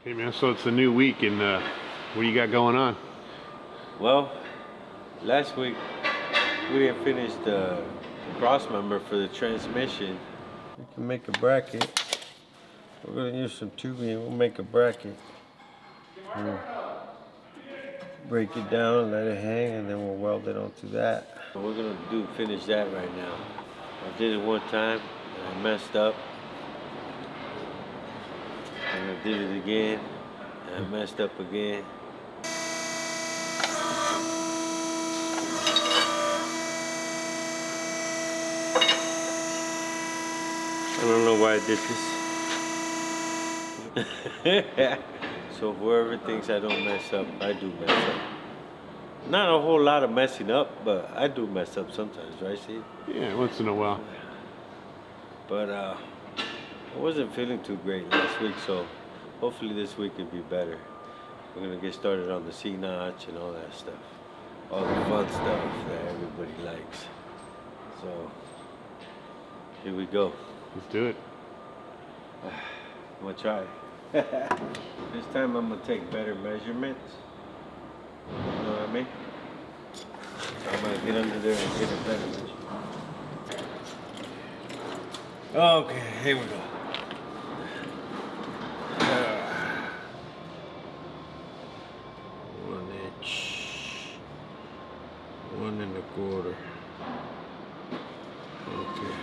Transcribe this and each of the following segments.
Hey man, so it's a new week, and what do you got going on? Well, last week we didn't finish the crossmember for the transmission. We can make a bracket. We're gonna use some tubing. We'll make a bracket. We'll break it down, let it hang, and then we'll weld it onto that. So we're gonna finish that right now. I did it one time and I messed up. And I did it again and I messed up again. I don't know why I did this. So whoever thinks I don't mess up, I do mess up. Not a whole lot of messing up, but I do mess up sometimes, right, Steve? Yeah, once in a while. But I wasn't feeling too great last week, so hopefully this week will be better. We're gonna get started on the C-notch and all that stuff. All the fun stuff that everybody likes. So, here we go. Let's do it. I'm gonna try. This time I'm gonna take better measurements. You know what I mean? So I'm gonna get under there and get a better measurement. Okay, here we go. 1 inch. 1 1/4. Okay.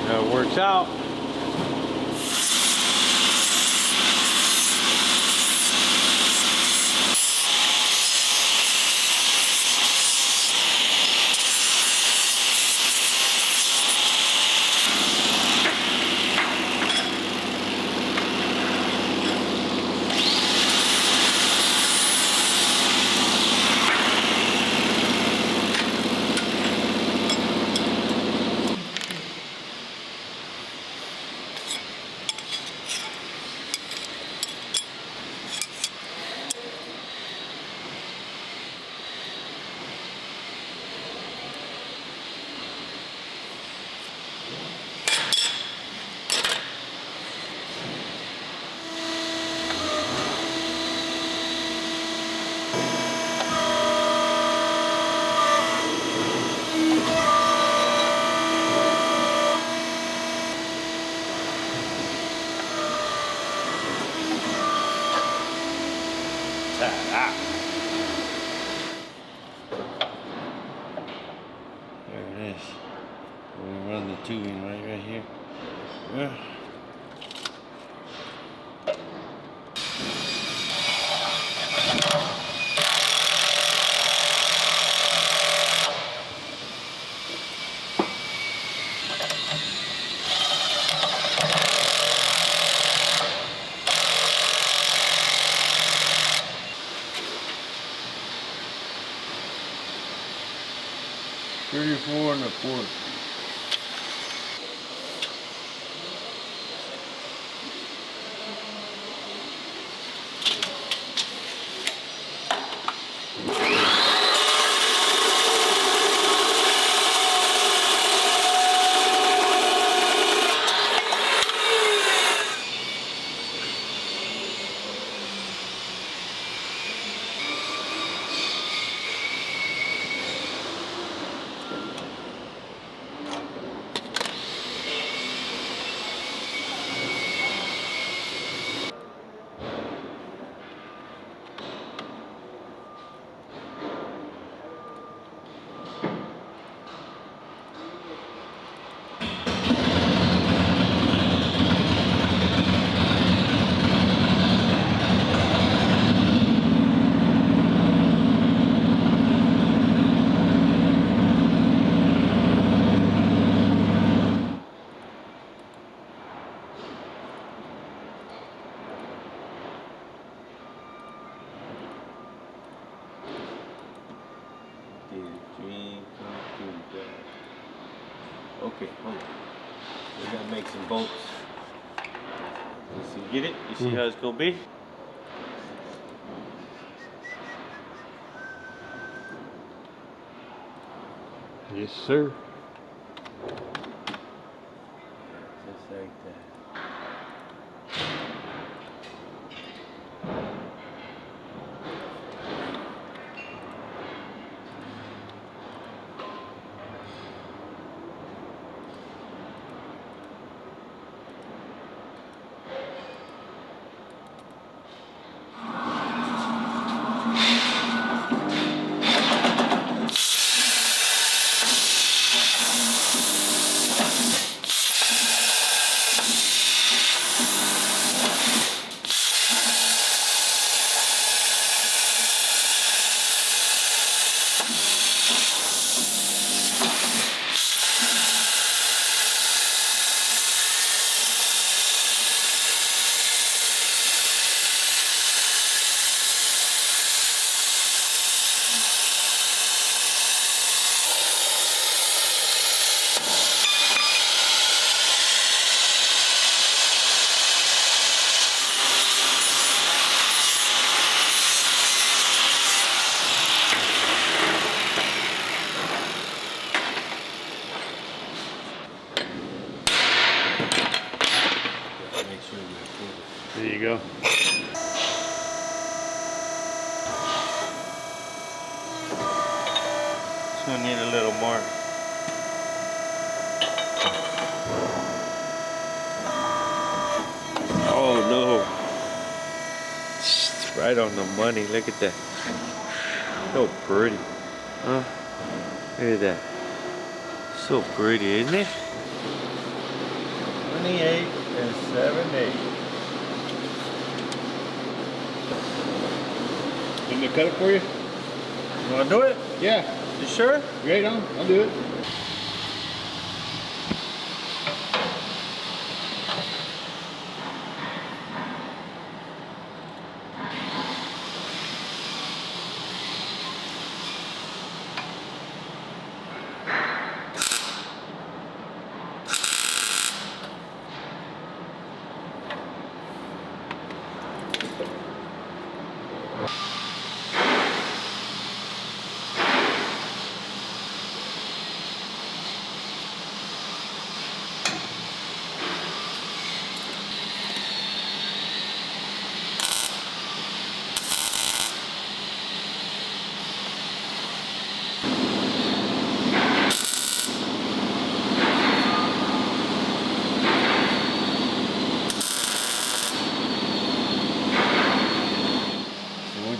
How it works out. There it is. We run the tubing right here. Yeah. $34 1/4. Okay, hold on. We gotta make some bolts. You get it? You see how it's gonna be? Yes, sir. Just like that. There you go. It's gonna need a little more. Oh no. It's right on the money. Look at that. So pretty. Huh? Look at that. So pretty, isn't it? 28 and 7/8. Didn't they cut it for you? You wanna do it? Yeah. You sure? Great on. I'll do it.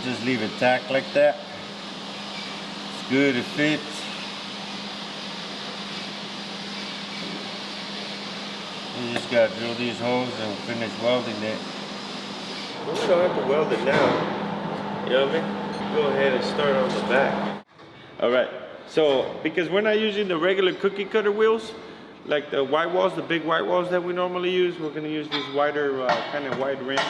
Just leave it tacked like that. It's good, it fits. You just gotta drill these holes and finish welding it. Well, we don't have to weld it now. You know what I mean? Go ahead and start on the back. All right, so because we're not using the regular cookie cutter wheels, like the white walls, the big white walls that we normally use, we're gonna use these wider, kind of wide rim.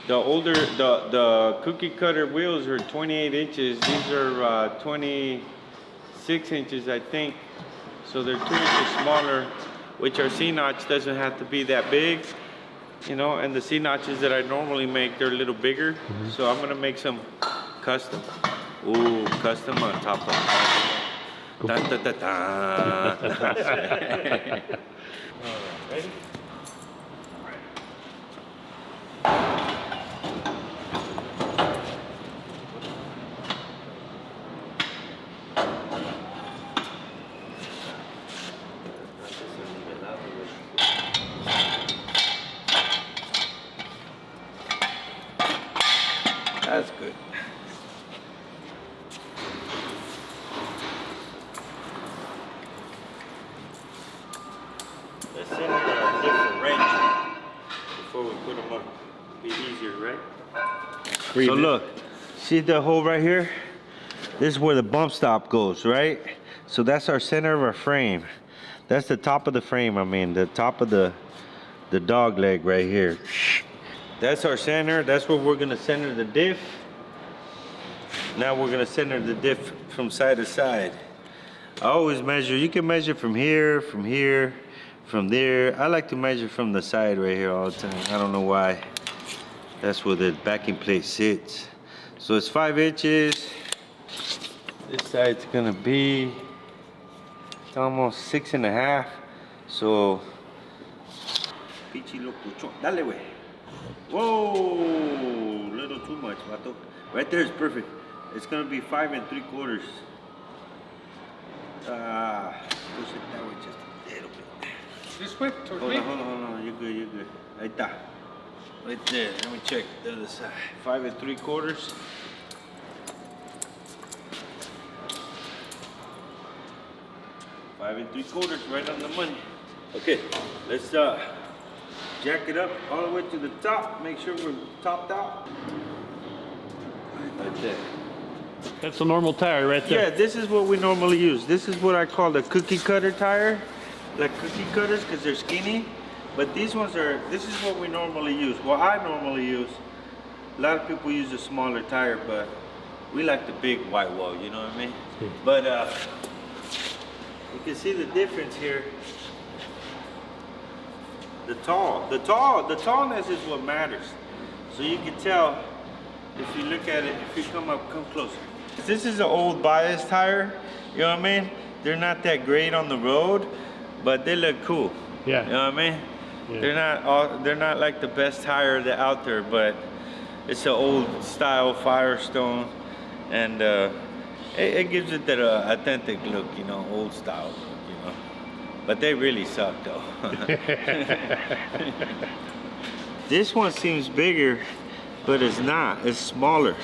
The cookie cutter wheels are 28 inches. These are 26 inches, I think. So they're 2 inches smaller, which our C-notch doesn't have to be that big, you know, and the C-notches that I normally make, they're a little bigger. So I'm gonna make some custom. Ooh, custom on top of it. Da, da, da, da. All right, ready? That's good. Let's send a different wrench before we put them on. Be easier, right? So look, see the hole right here? This is where the bump stop goes, right? So that's our center of our frame. That's the top of the frame, I mean, the top of the dog leg right here. That's our center. That's where we're gonna center the diff. Now we're gonna center the diff from side to side. I always measure. You can measure from here, from there. I like to measure from the side right here all the time. I don't know why. That's where the backing plate sits. So it's 5 inches. This side's gonna be almost 6.5. So, pichi lokochon. Dale, wey. Whoa, little too much, vato. Right there is perfect. It's gonna be 5 3/4. Push it that way just a little bit. This way, towards me? Hold on. You're good. Ahí está. Right there. Let me check the other side. 5 3/4. Five and 3/4, right on the money. Okay, let's jack it up all the way to the top. Make sure we're topped out. Right there. That's a normal tire right there. Yeah, this is what we normally use. This is what I call the cookie cutter tire, like cookie cutters, because they're skinny. But these ones are. This is what we normally use. What I normally use. A lot of people use a smaller tire, but we like the big white wall. You know what I mean? But you can see the difference here. The tallness is what matters. So you can tell if you look at it, if you come closer. This is an old bias tire, you know what I mean? They're not that great on the road, but they look cool. Yeah. You know what I mean? Yeah. They're not like the best tire out there, but it's an old style Firestone, and it gives it that authentic look, you know, old style look, you know. But they really suck though. This one seems bigger, but it's not. It's smaller.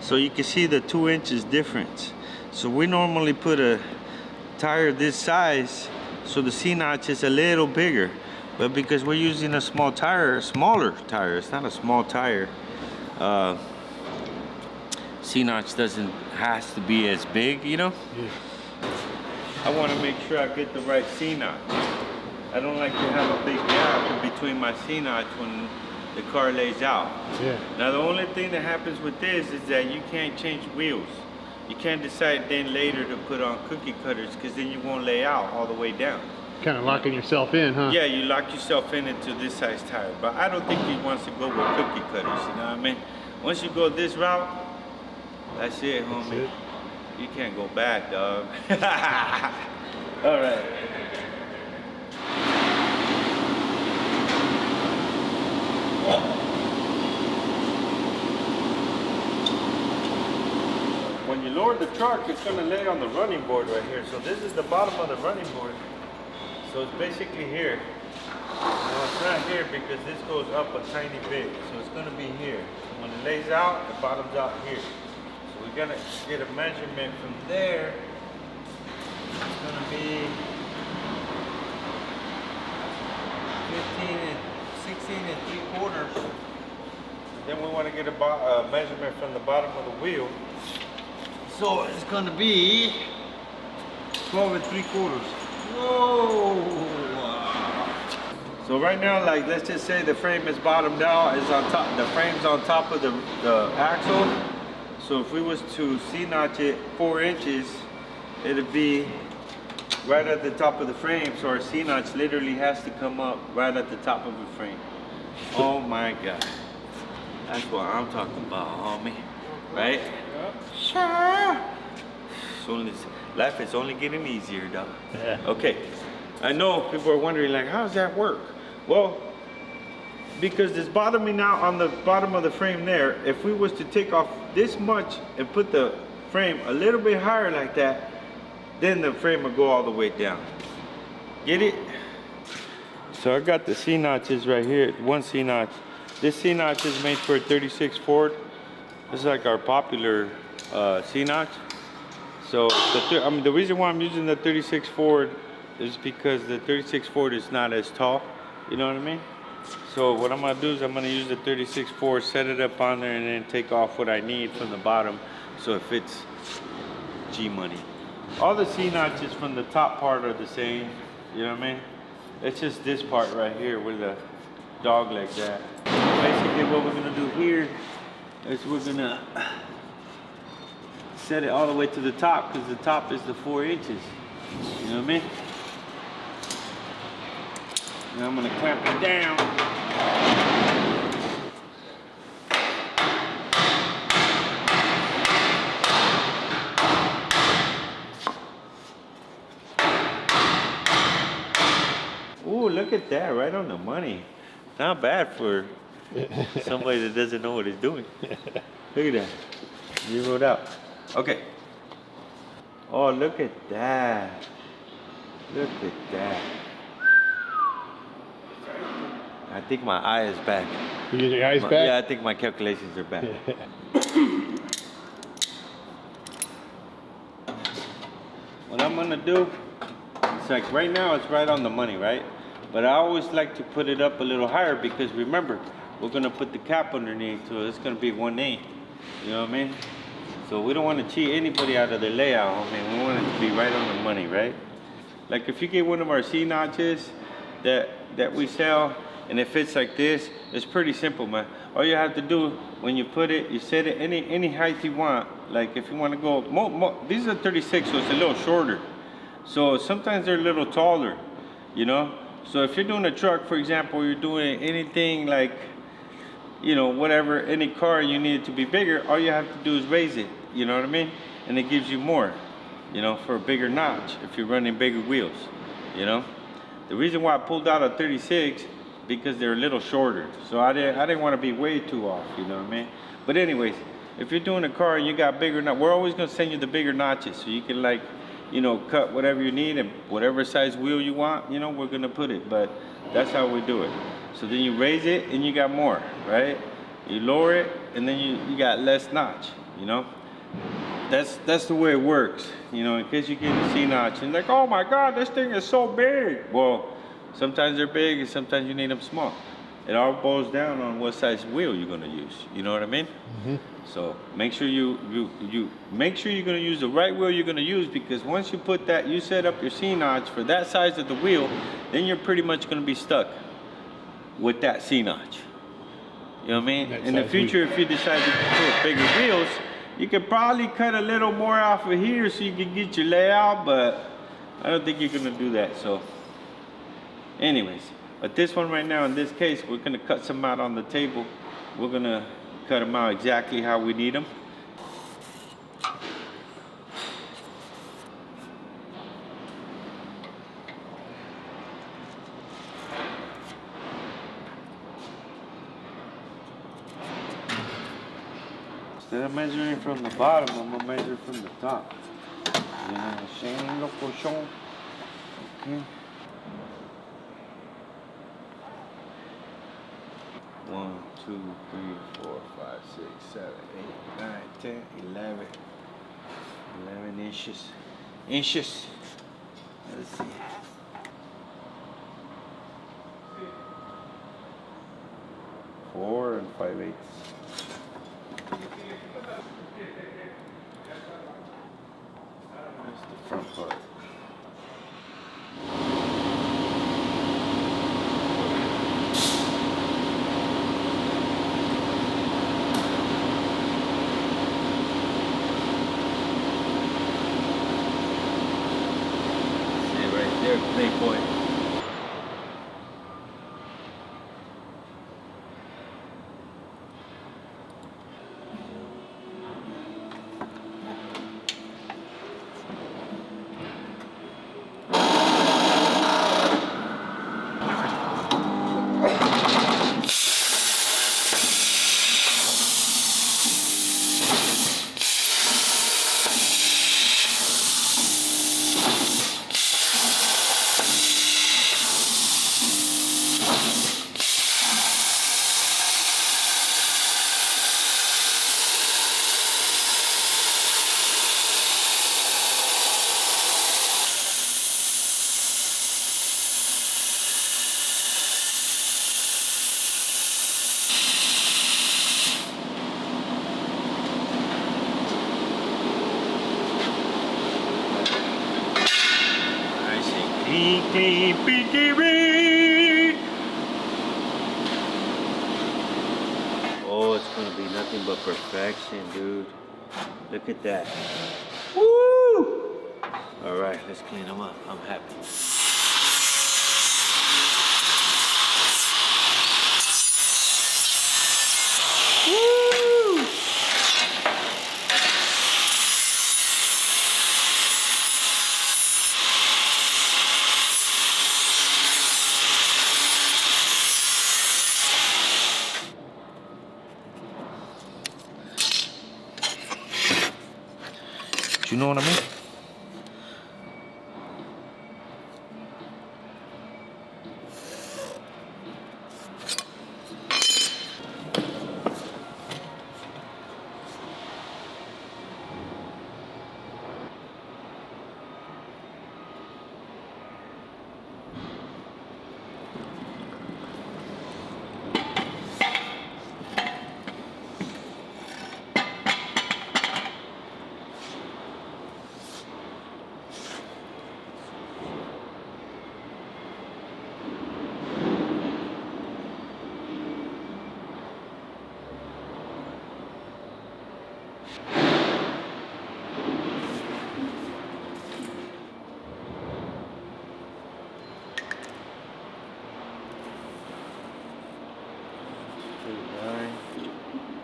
So you can see the 2 inches difference. So we normally put a tire this size, so the C-notch is a little bigger. But because we're using a small tire, smaller tire, it's not a small tire, C-notch has to be as big, you know? Yeah. I want to make sure I get the right C-notch. I don't like to have a big gap in between my C-notch when the car lays out. Yeah. Now the only thing that happens with this is that you can't change wheels. You can't decide then later to put on cookie cutters, because then you won't lay out all the way down. Kind of locking yourself in, huh? Yeah, you lock yourself into this size tire. But I don't think you want to go with cookie cutters, you know what I mean? Once you go this route, that's it, homie. That's it. You can't go back, dog. All right. When you lower the truck, it's going to lay on the running board right here. So this is the bottom of the running board. So it's basically here. No, it's not here because this goes up a tiny bit. So it's going to be here. So when it lays out, it bottoms out here. So we're going to get a measurement from there. It's going to be 16 3/4. Then we want to get a measurement from the bottom of the wheel. So it's going to be 12 3/4. Whoa! So right now, like, let's just say the frame is bottomed out, is on top. The frame's on top of the axle. So if we was to C-notch it 4 inches, it'd be right at the top of the frame. So our C-notch literally has to come up right at the top of the frame. Oh my God. That's what I'm talking about, homie. Right? Sure. Life is only getting easier, dog. Yeah. Okay. I know people are wondering, like, how does that work? Well, because this bottoming out on the bottom of the frame there, if we was to take off this much and put the frame a little bit higher like that, then the frame will go all the way down. Get it? So I got the C-notches right here, one C-notch. This C-notch is made for a 36 Ford. This is like our popular C-notch. So the reason why I'm using the 36 Ford is because the 36 Ford is not as tall. You know what I mean? So what I'm gonna do is I'm gonna use the 36 Ford, set it up on there, and then take off what I need from the bottom so it fits G-money. All the C-notches from the top part are the same. You know what I mean? It's just this part right here where the dog leg's at. Basically what we're gonna do here is we're gonna set it all the way to the top, because the top is the 4 inches. You know what I mean? Now I'm gonna clamp it down. Ooh, look at that, right on the money. Not bad for somebody that doesn't know what he's doing. Look at that. Zeroed out. Okay. Oh, look at that. Look at that. I think my eye is back. You get your eyes back? Yeah, I think my calculations are back. What I'm gonna do, it's like right now it's right on the money, right? But I always like to put it up a little higher because remember, we're gonna put the cap underneath, so it's gonna be 1/8. You know what I mean? So we don't want to cheat anybody out of the layout. I mean, we want it to be right on the money, right? Like if you get one of our C notches that we sell, and it fits like this, it's pretty simple, man. All you have to do when you put it, you set it any height you want. Like if you want to go, these are 36, so it's a little shorter. So sometimes they're a little taller, you know? So if you're doing a truck, for example, you're doing anything like, you know, whatever, any car, you need it to be bigger, all you have to do is raise it, you know what I mean? And it gives you more, you know, for a bigger notch if you're running bigger wheels, you know? The reason why I pulled out a 36, because they're a little shorter. So I didn't want to be way too off, you know what I mean? But anyways, if you're doing a car and you got bigger notches, we're always gonna send you the bigger notches so you can like, you know, cut whatever you need and whatever size wheel you want, you know, we're gonna put it, but that's how we do it. So then you raise it and you got more, right? You lower it and then you got less notch, you know? That's the way it works, you know, in case you get a C notch and like, oh my God, this thing is so big. Well, sometimes they're big and sometimes you need them small. It all boils down on what size wheel you're gonna use, you know what I mean? Mm-hmm. So make sure you make sure you're gonna use the right wheel you're gonna use, because once you put that, you set up your C notch for that size of the wheel, then you're pretty much gonna be stuck with that C notch. You know what I mean? In the future, if you decide to put bigger wheels, you could probably cut a little more off of here so you can get your layout, but I don't think you're gonna do that, so. Anyways, but this one right now, in this case, we're gonna cut some out on the table. We're gonna cut them out exactly how we need them. Instead of measuring from the bottom, I'm gonna measure from the top. Lokochon. Okay. 1, 2, 3, 4, 5, 6, 7, 8, 9, 10, 11. 11 inches. Inches. Let's see. Four and 5/8. That's the front part. Playboy. Clean, pinky ring. Oh, it's gonna be nothing but perfection, dude. Look at that. Woo! All right, let's clean them up. I'm happy. Woo! You know what I mean?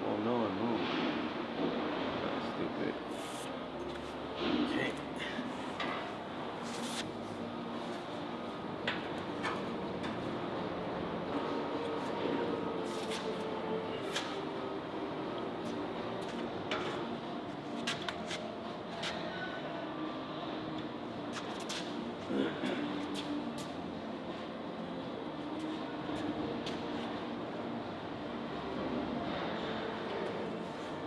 Oh no, I moved. That's stupid. Okay.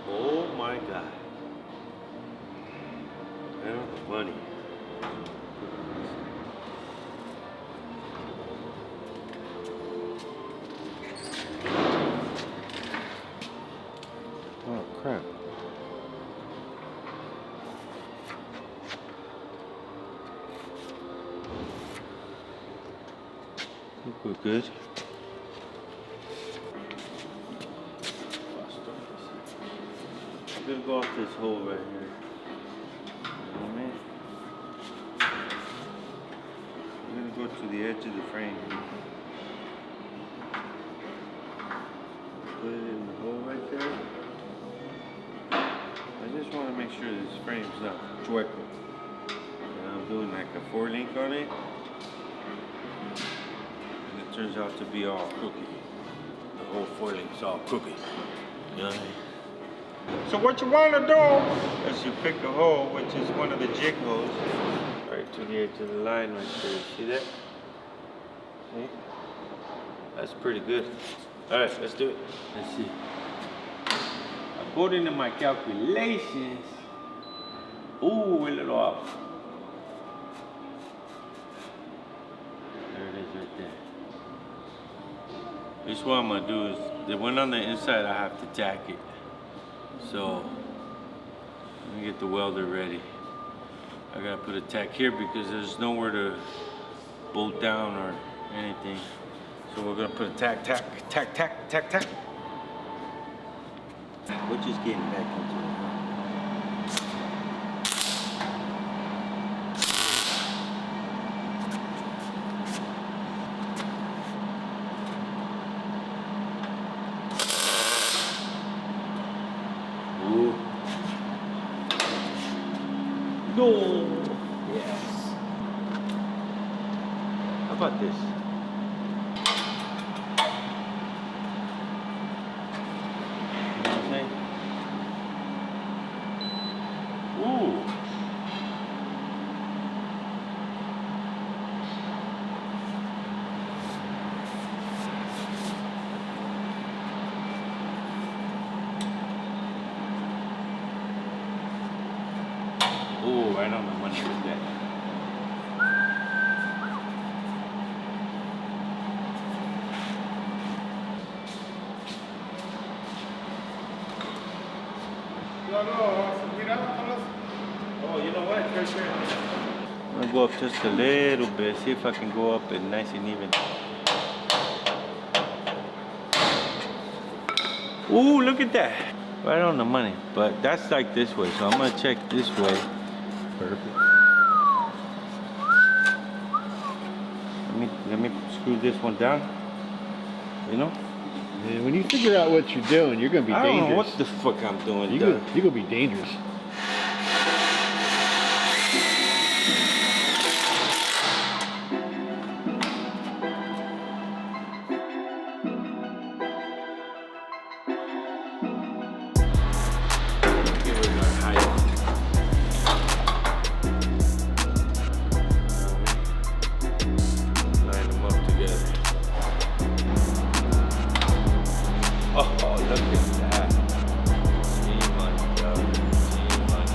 Oh my God. Well, money. Oh crap. I think we're good. I'm gonna go off this hole right here. You know what I mean? I'm gonna go to the edge of the frame. Put it in the hole right there. I just want to make sure this frame's not chueco. And I'm doing like a 4-link on it. And it turns out to be all crooked. The whole 4-link's all crooked. You know what I mean? So what you want to do is you pick a hole, which is one of the jig holes, right to the edge of the line right there. See that? See? That's pretty good. All right, let's do it. Let's see. According to my calculations, ooh, a little off. There it is right there. This what I'm gonna do is, the one on the inside, I have to tack it. So, let me get the welder ready. I gotta put a tack here because there's nowhere to bolt down or anything. So we're gonna put a tack. We're just getting back into it. Ooh. No. Yes. How about this? Ooh. Ooh, right on the money with that. Oh, you know what? I'm gonna go up just a little bit, see if I can go up and nice and even. Ooh, look at that. Right on the money. But that's like this way, so I'm gonna check this way. Perfect. let me screw this one down. You know? And when you figure out what you're doing, you're gonna be I don't dangerous. know what the fuck I'm doing. You're gonna be dangerous. Give it a height. Line them up together. Oh, look at that. G-Money, dog. G-Money.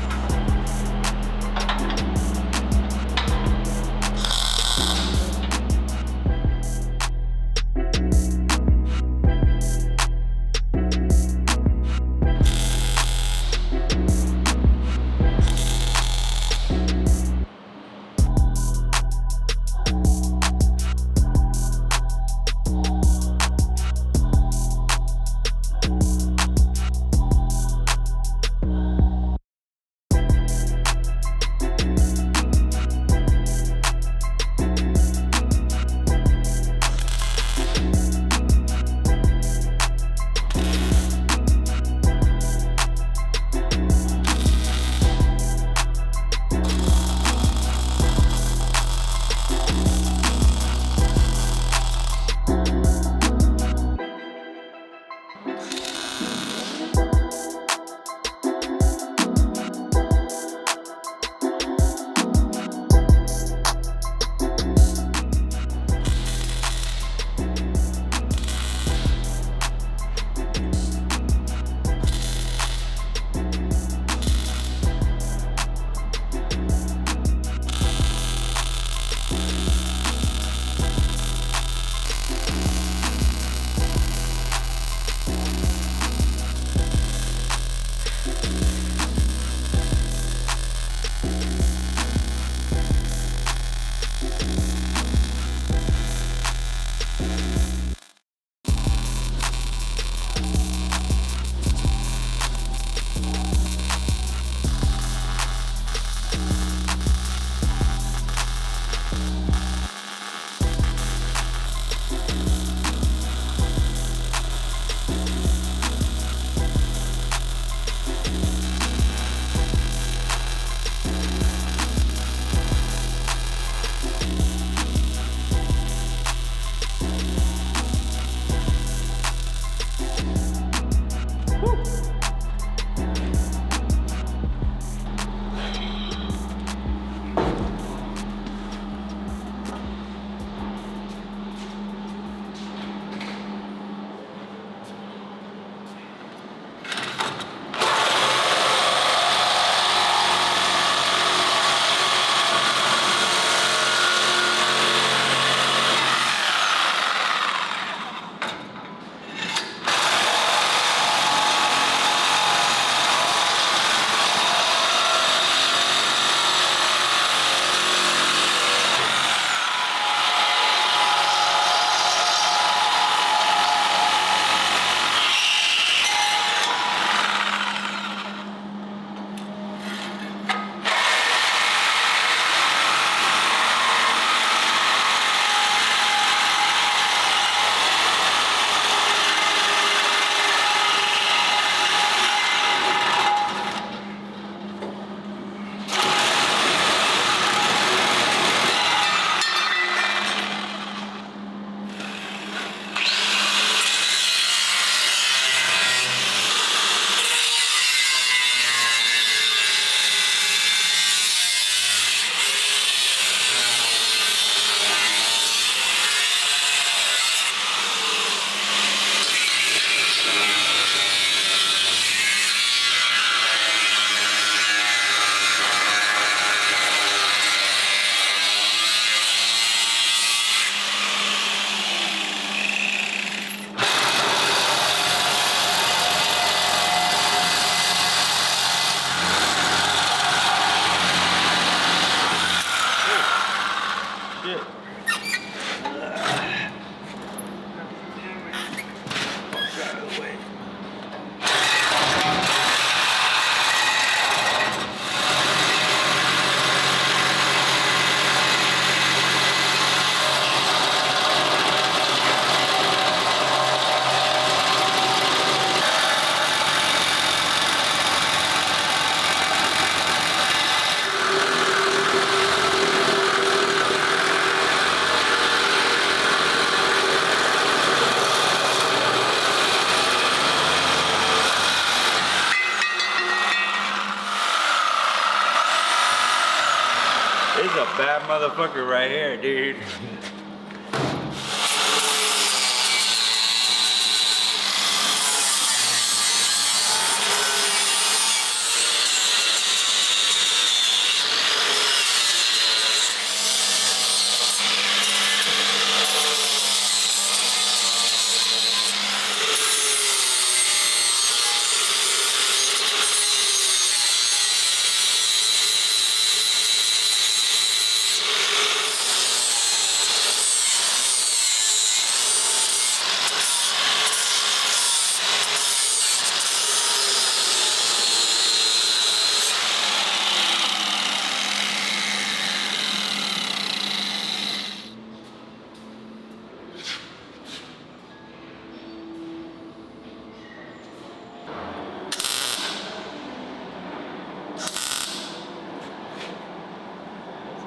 bad motherfucker right here, dude.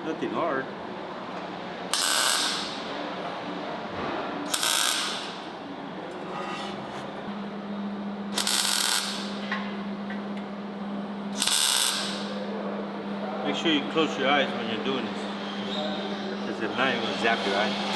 Nothing hard. Make sure you close your eyes when you're doing this, because the knife will zap your eye.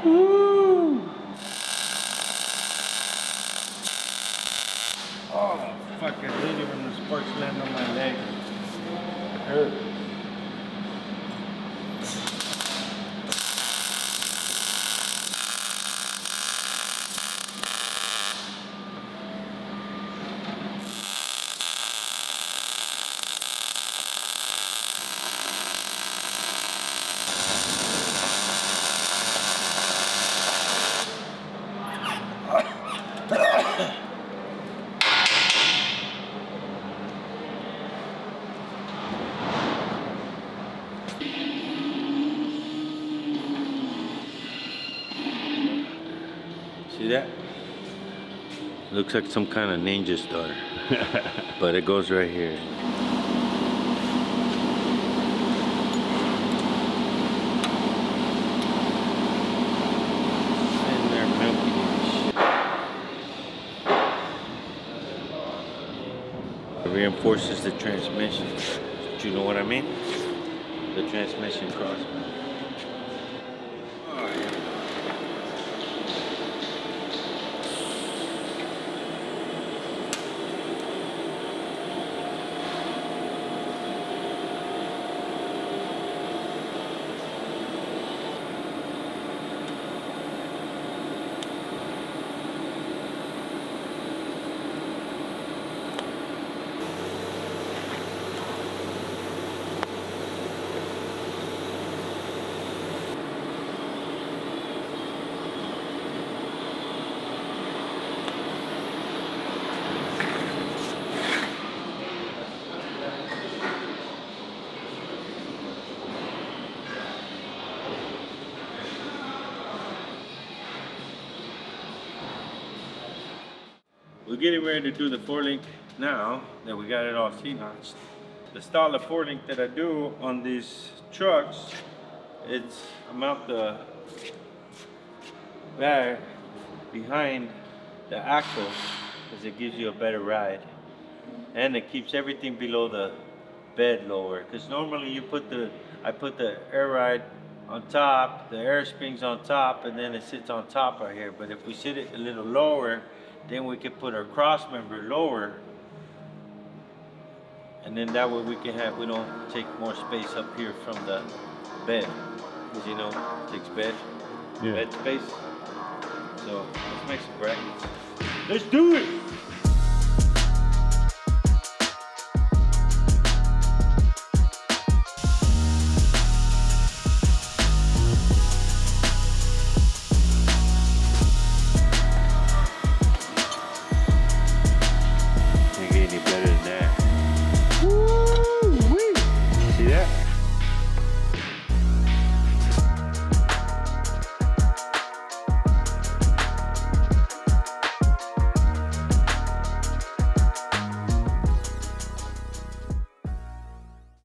Woo! Oh, fuck, I hate it when the sparks land on my leg. It hurts. See that? Looks like some kind of ninja star. But it goes right here. And they're milky as shit. It reinforces the transmission. Do you know what I mean? The transmission Crossmember. We're getting ready to do the 4-link now that we got it all C-notched. The style of 4-link that I do on these trucks, it's I mount the bag behind the axle because it gives you a better ride. And it keeps everything below the bed lower. Because normally I put the air ride on top, the air springs on top, and then it sits on top right here. But if we sit it a little lower, then we can put our crossmember lower, and then that way we don't take more space up here from the bed, because you know it takes bed space. So let's make some brackets. Let's do it.